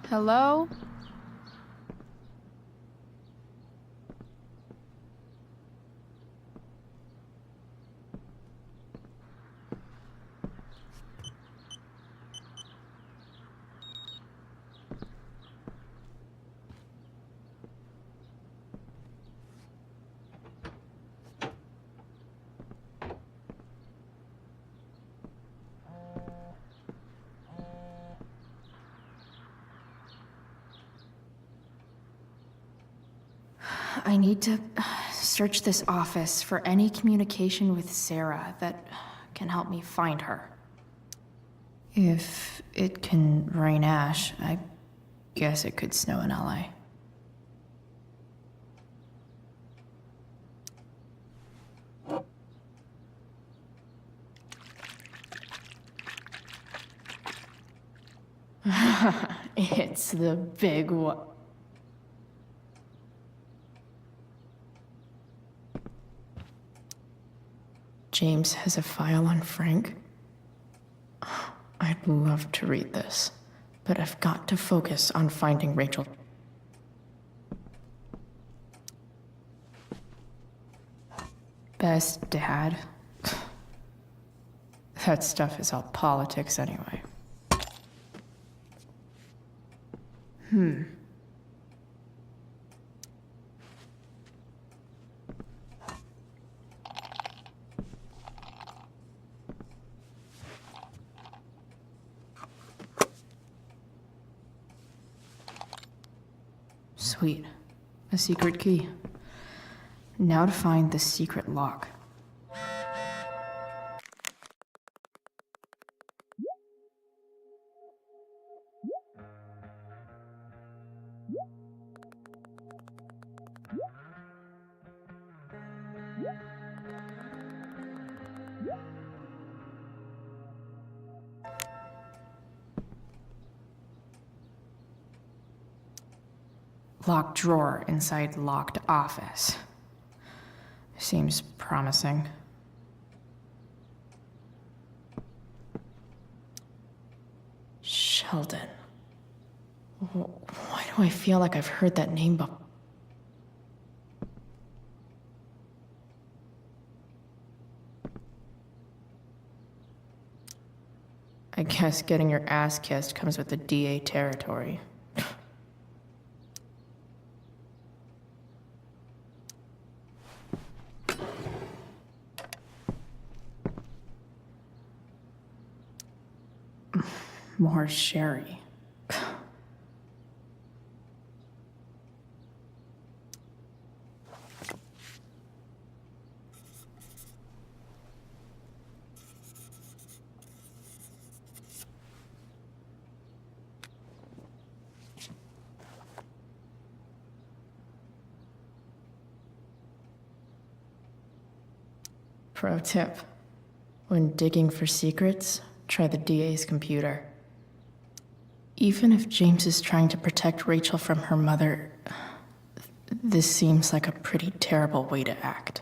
Hello? I need to search this office for any communication with Sarah that can help me find her. If it can rain ash, I guess it could snow in LA. It's the big one. James has a file on Frank. I'd love to read this, but I've got to focus on finding Rachel. Best dad. That stuff is all politics anyway. Sweet. A secret key. Now to find the secret lock. Locked drawer inside locked office. Seems promising. Sheldon. Why do I feel like I've heard that name before? I guess getting your ass kissed comes with the DA territory. More sherry. Pro tip: when digging for secrets, try the DA's computer. Even if James is trying to protect Rachel from her mother, this seems like a pretty terrible way to act.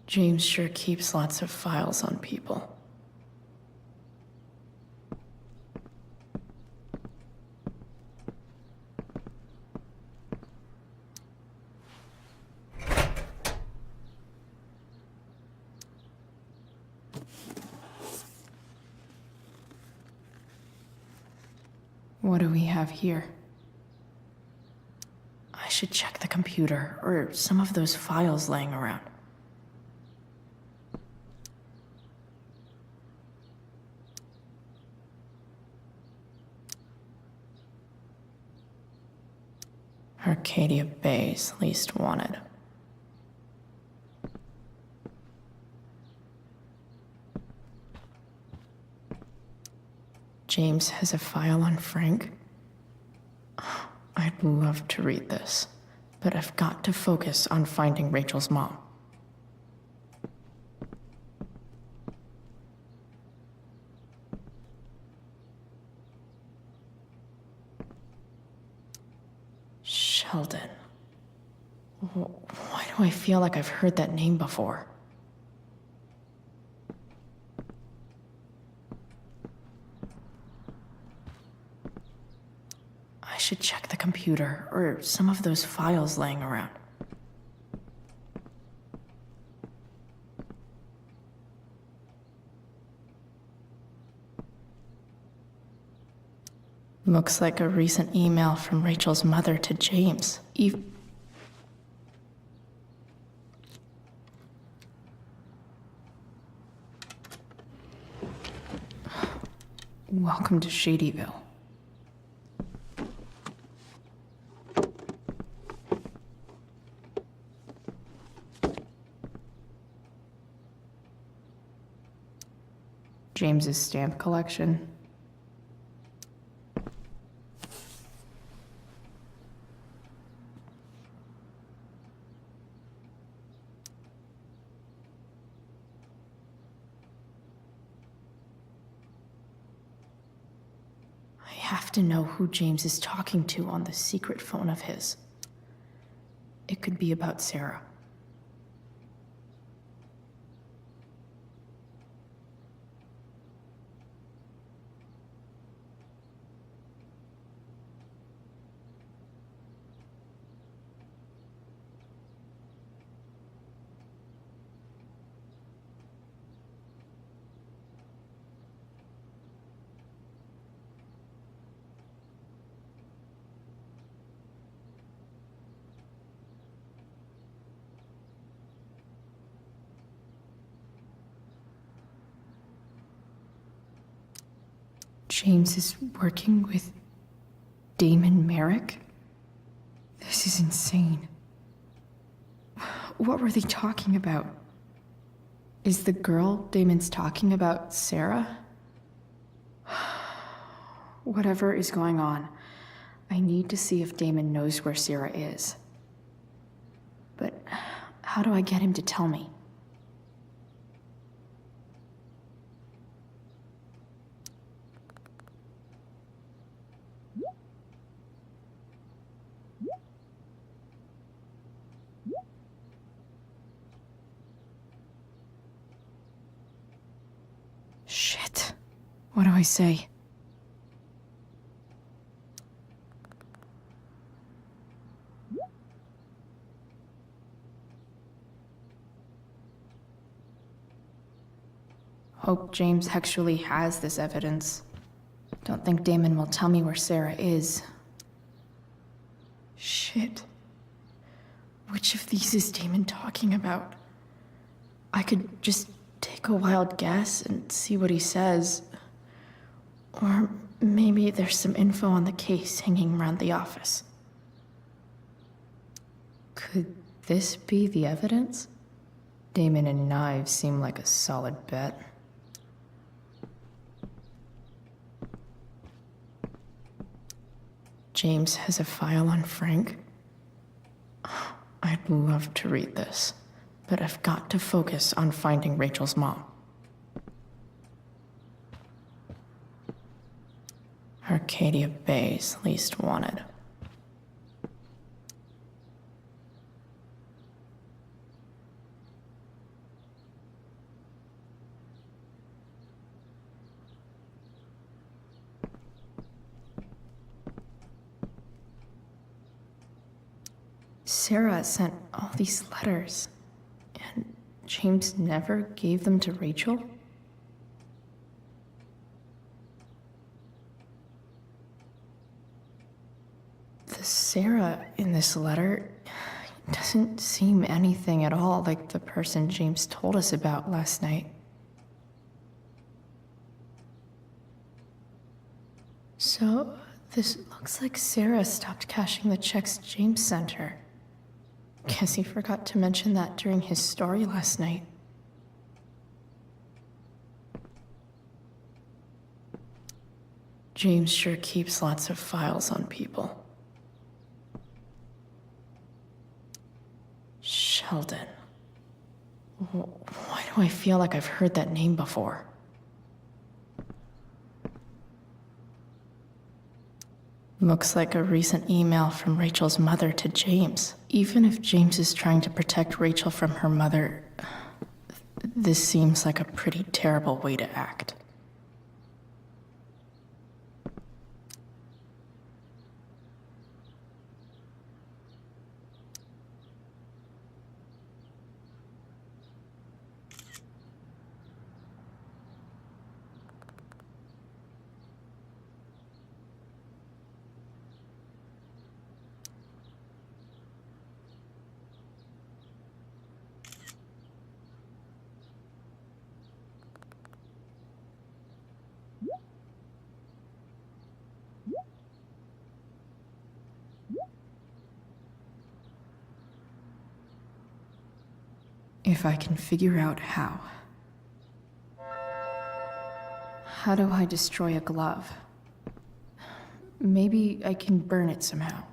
James sure keeps lots of files on people. What do we have here? I should check the computer or some of those files laying around. Arcadia Bay's least wanted. James has a file on Frank. I'd love to read this, but I've got to focus on finding Rachel's mom. Sheldon. Why do I feel like I've heard that name before? I should check the computer or some of those files laying around. Looks like a recent email from Rachel's mother to James. Welcome to Shadyville. James's stamp collection. I have to know who James is talking to on the secret phone of his. It could be about Sarah. James is working with Damon Merrick? This is insane. What were they talking about? Is the girl Damon's talking about Sarah? Whatever is going on, I need to see if Damon knows where Sarah is. But how do I get him to tell me? Shit. What do I say? Hope James actually has this evidence. Don't think Damon will tell me where Sarah is. Shit. Which of these is Damon talking about? I could just take a wild guess and see what he says. Or maybe there's some info on the case hanging around the office. Could this be the evidence? Damon and knives seem like a solid bet. James has a file on Frank. I'd love to read this, but I've got to focus on finding Rachel's mom. Arcadia Bay's least wanted. Sarah sent all these letters, and James never gave them to Rachel? The Sarah in this letter doesn't seem anything at all like the person James told us about last night. So, this looks like Sarah stopped cashing the checks James sent her. Guess he forgot to mention that during his story last night. James sure keeps lots of files on people. Sheldon. Why do I feel like I've heard that name before? Looks like a recent email from Rachel's mother to James. Even if James is trying to protect Rachel from her mother, this seems like a pretty terrible way to act. If I can figure out how. How do I destroy a glove? Maybe I can burn it somehow.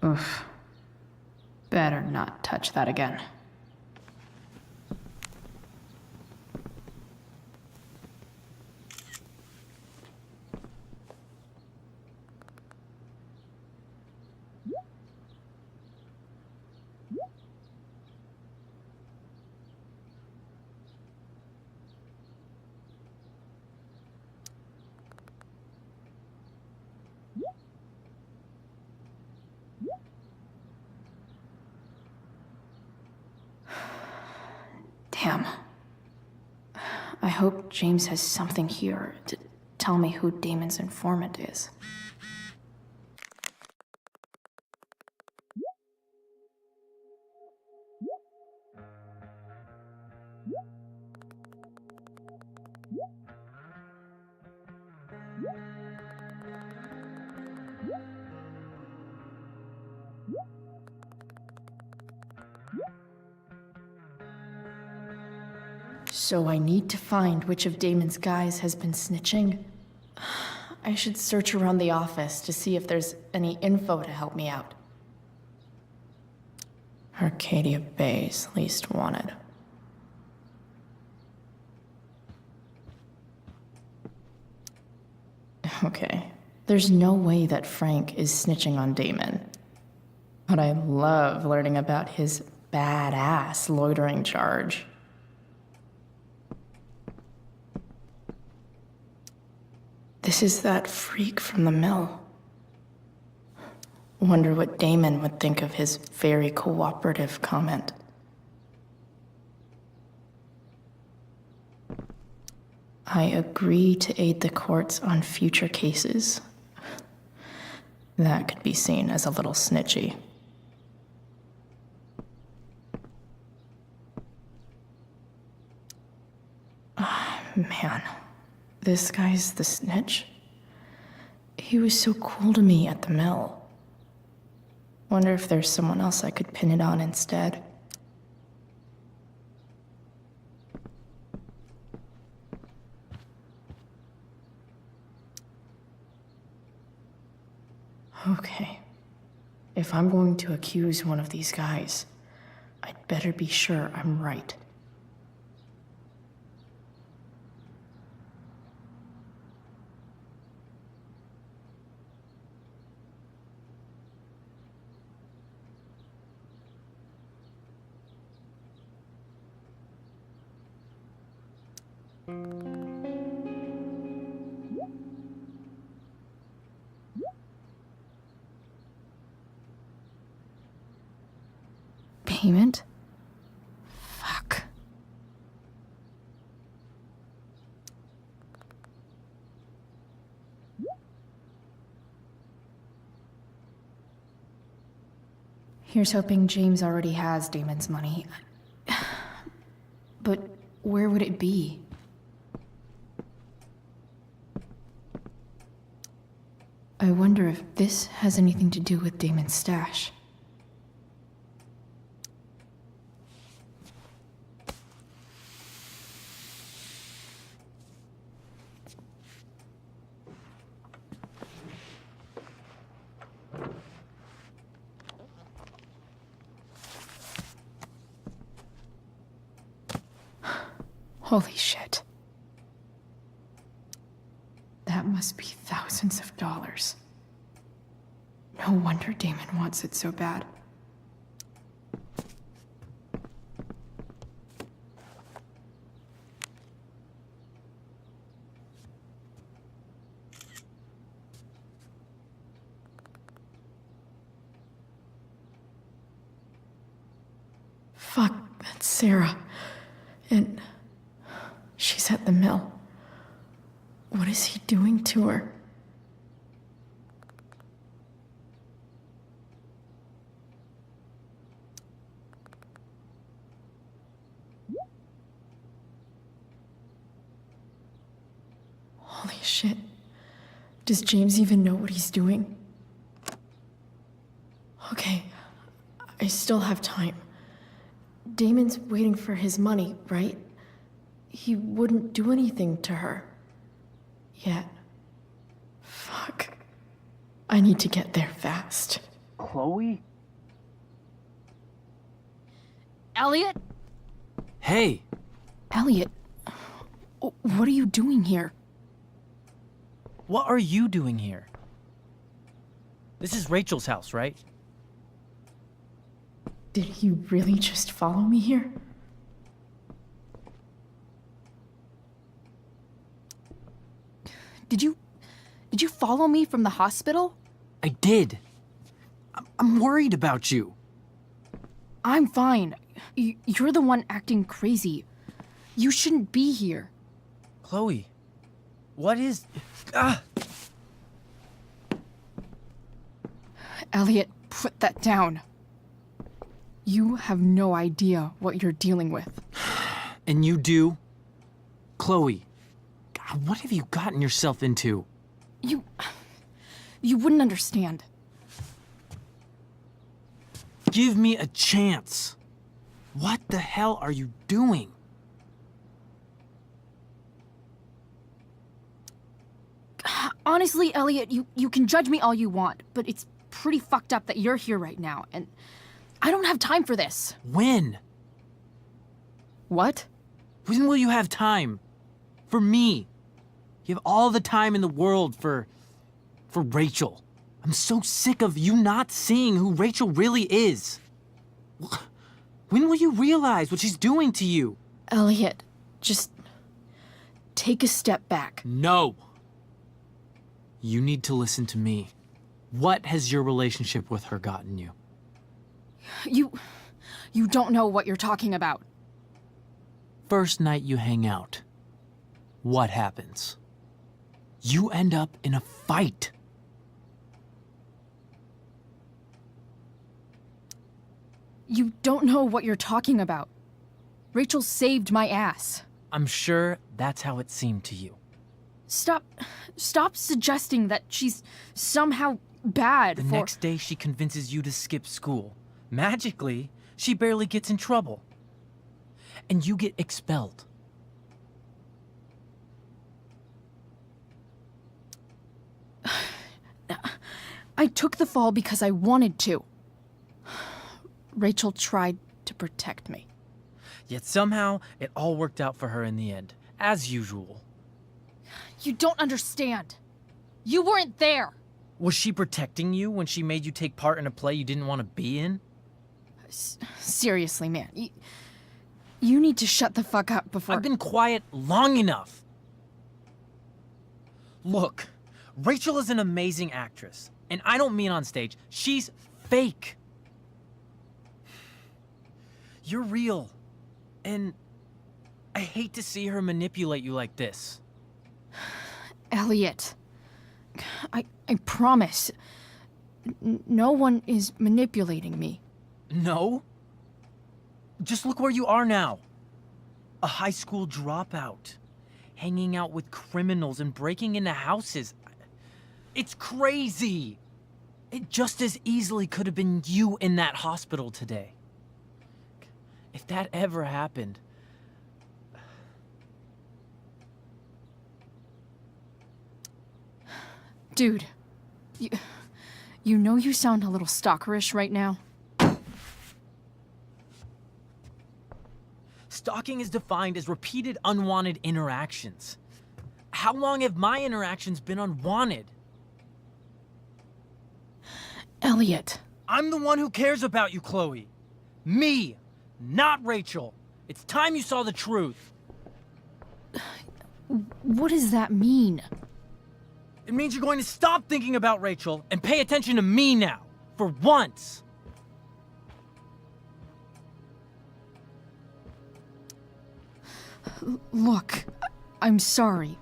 Oof. Better not touch that again. Damn. I hope James has something here to tell me who Damon's informant is. So I need to find which of Damon's guys has been snitching. I should search around the office to see if there's any info to help me out. Arcadia Bay's least wanted. Okay, there's no way that Frank is snitching on Damon. But I love learning about his badass loitering charge. This is that freak from the mill. Wonder what Damon would think of his very cooperative comment. I agree to aid the courts on future cases. That could be seen as a little snitchy. Man, this guy's the snitch? He was so cool to me at the mill. Wonder if there's someone else I could pin it on instead. Okay. If I'm going to accuse one of these guys, I'd better be sure I'm right. Payment? Fuck. Here's hoping James already has Damon's money. But where would it be? I wonder if this has anything to do with Damon's stash. Holy shit. That must be thousands of dollars. No wonder Damon wants it so bad. Fuck, that's Sarah. And she's at the mill. What is he doing to her? Holy shit. Does James even know what he's doing? Okay, I still have time. Damon's waiting for his money, right? He wouldn't do anything to her. Yet. Fuck. I need to get there fast. Chloe? Elliot? Hey! Elliot, what are you doing here? What are you doing here? This is Rachel's house, right? Did he really just follow me here? Did you follow me from the hospital? I did. I'm worried about you. I'm fine. You're the one acting crazy. You shouldn't be here. Chloe, what is... Ah! Elliot, put that down. You have no idea what you're dealing with. And you do? Chloe, God, what have you gotten yourself into? You wouldn't understand. Give me a chance. What the hell are you doing? Honestly, Elliot, you can judge me all you want, but it's pretty fucked up that you're here right now, and I don't have time for this. When? What? When will you have time? For me. You have all the time in the world for Rachel. I'm so sick of you not seeing who Rachel really is. When will you realize what she's doing to you? Elliot, just take a step back. No. You need to listen to me. What has your relationship with her gotten you? You don't know what you're talking about. First night you hang out, what happens? You end up in a fight. You don't know what you're talking about. Rachel saved my ass. I'm sure that's how it seemed to you. Stop suggesting that she's somehow bad The for... next day she convinces you to skip school. Magically, she barely gets in trouble. And you get expelled. I took the fall because I wanted to. Rachel tried to protect me. Yet somehow, it all worked out for her in the end, as usual. You don't understand. You weren't there. Was she protecting you when she made you take part in a play you didn't want to be in? Seriously, man. You need to shut the fuck up before... I've been quiet long enough. Look, Rachel is an amazing actress. And I don't mean on stage. She's fake. You're real. And I hate to see her manipulate you like this. Elliot, I promise. No one is manipulating me. No? Just look where you are now. A high school dropout. Hanging out with criminals and breaking into houses. It's crazy. It just as easily could have been you in that hospital today. If that ever happened... Dude, you know you sound a little stalkerish right now? Stalking is defined as repeated unwanted interactions. How long have my interactions been unwanted? Elliot. I'm the one who cares about you, Chloe. Me, not Rachel. It's time you saw the truth. What does that mean? It means you're going to stop thinking about Rachel and pay attention to me now, for once. Look, I'm sorry,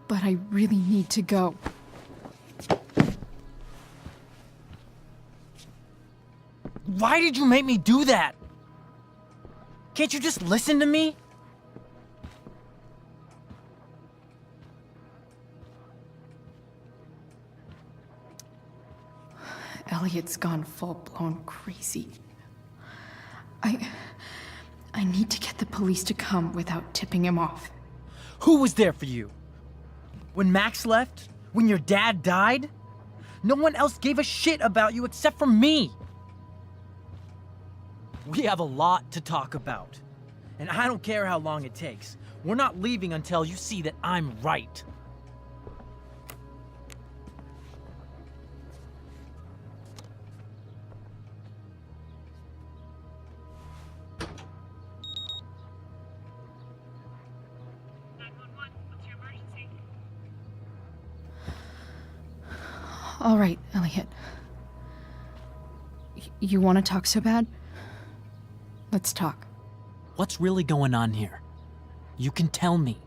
but I really need to go. Why did you make me do that? Can't you just listen to me? Elliot's gone full-blown crazy. I need to get the police to come without tipping him off. Who was there for you? When Max left? When your dad died? No one else gave a shit about you except for me. We have a lot to talk about. And I don't care how long it takes. We're not leaving until you see that I'm right. All right, Elliot. You want to talk so bad? Let's talk. What's really going on here? You can tell me.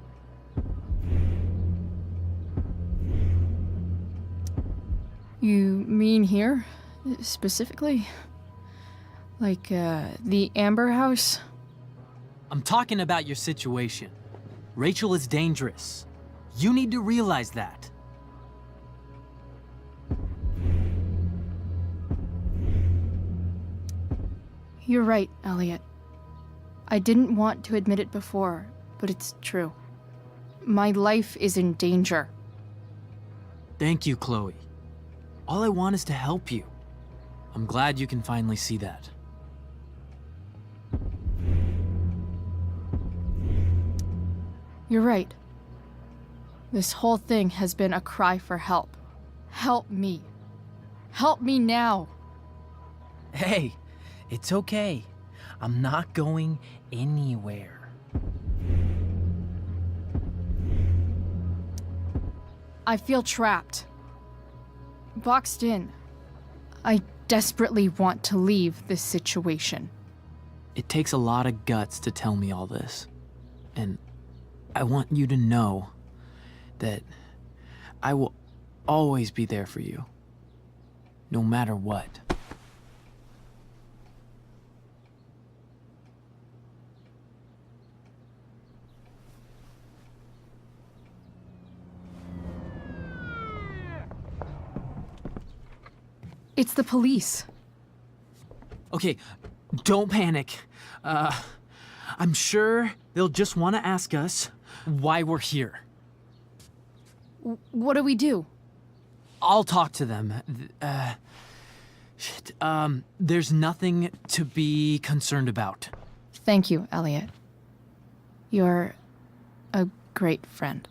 You mean here, specifically? Like, the Amber House? I'm talking about your situation. Rachel is dangerous. You need to realize that. You're right, Elliot. I didn't want to admit it before, but it's true. My life is in danger. Thank you, Chloe. All I want is to help you. I'm glad you can finally see that. You're right. This whole thing has been a cry for help. Help me. Help me now. Hey, it's okay. I'm not going anywhere. I feel trapped. Boxed in. I desperately want to leave this situation. It takes a lot of guts to tell me all this. And I want you to know that I will always be there for you. No matter what. It's the police. Okay, don't panic. I'm sure they'll just want to ask us why we're here. What do we do? I'll talk to them. There's nothing to be concerned about. Thank you, Elliot. You're a great friend.